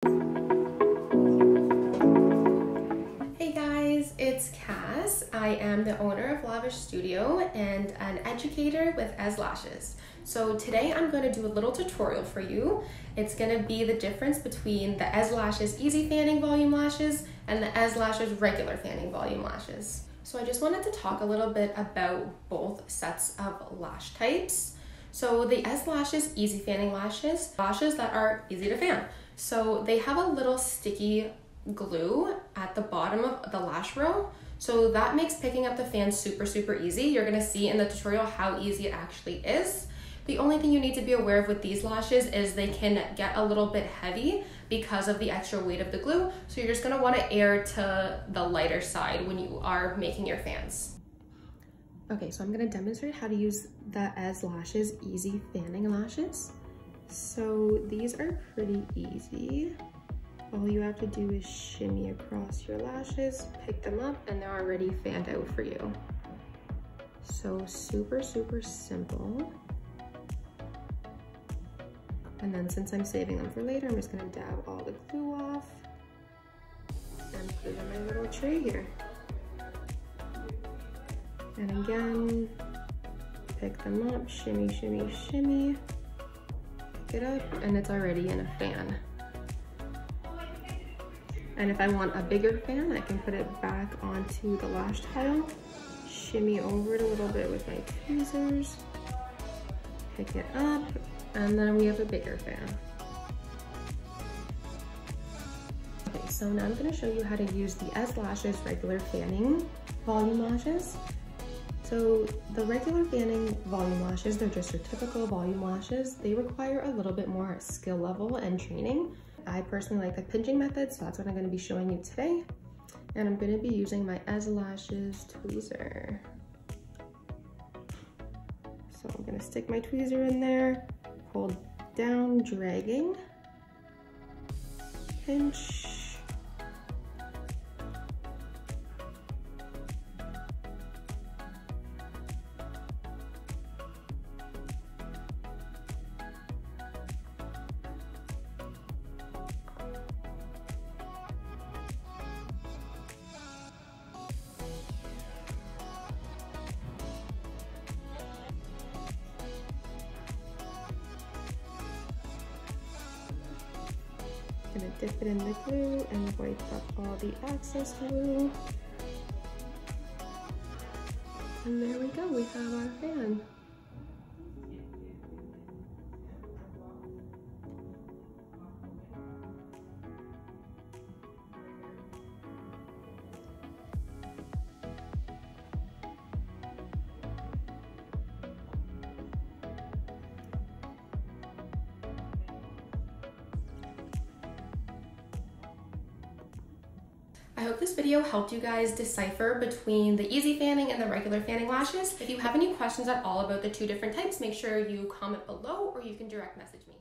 Hey guys, it's Cass. I am the owner of Eyelash Studio and an educator with Eslashes. So today I'm going to do a little tutorial for you. It's going to be the difference between the Eslashes Easy Fanning Volume Lashes and the Eslashes Regular Fanning Volume Lashes. So I just wanted to talk a little bit about both sets of lash types. So the Eslashes Easy Fanning lashes that are easy to fan. So they have a little sticky glue at the bottom of the lash row. So that makes picking up the fan super easy. You're gonna see in the tutorial how easy it actually is. The only thing you need to be aware of with these lashes is they can get a little bit heavy because of the extra weight of the glue. So you're just gonna wanna err to the lighter side when you are making your fans. Okay, so I'm gonna demonstrate how to use the Eslashes Easy Fanning Lashes. So these are pretty easy. All you have to do is shimmy across your lashes, pick them up, and they're already fanned out for you. So super simple. And then since I'm saving them for later, I'm just gonna dab all the glue off and put it in my little tray here. And again, pick them up, shimmy, pick it up, and it's already in a fan. And if I want a bigger fan, I can put it back onto the lash tile, shimmy over it a little bit with my tweezers, pick it up, and then we have a bigger fan. Okay, so now I'm gonna show you how to use the Eslashes Regular Fanning Volume Lashes. So the regular fanning volume lashes, they're just your typical volume lashes. They require a little bit more skill level and training. I personally like the pinching method, so that's what I'm going to be showing you today. And I'm going to be using my Eslashes tweezer. So I'm going to stick my tweezer in there, hold down, dragging, pinch. Gonna dip it in the glue and wipe up all the excess glue. And there we go, we have our fan. I hope this video helped you guys decipher between the easy fanning and the regular fanning lashes. If you have any questions at all about the two different types, make sure you comment below or you can direct message me.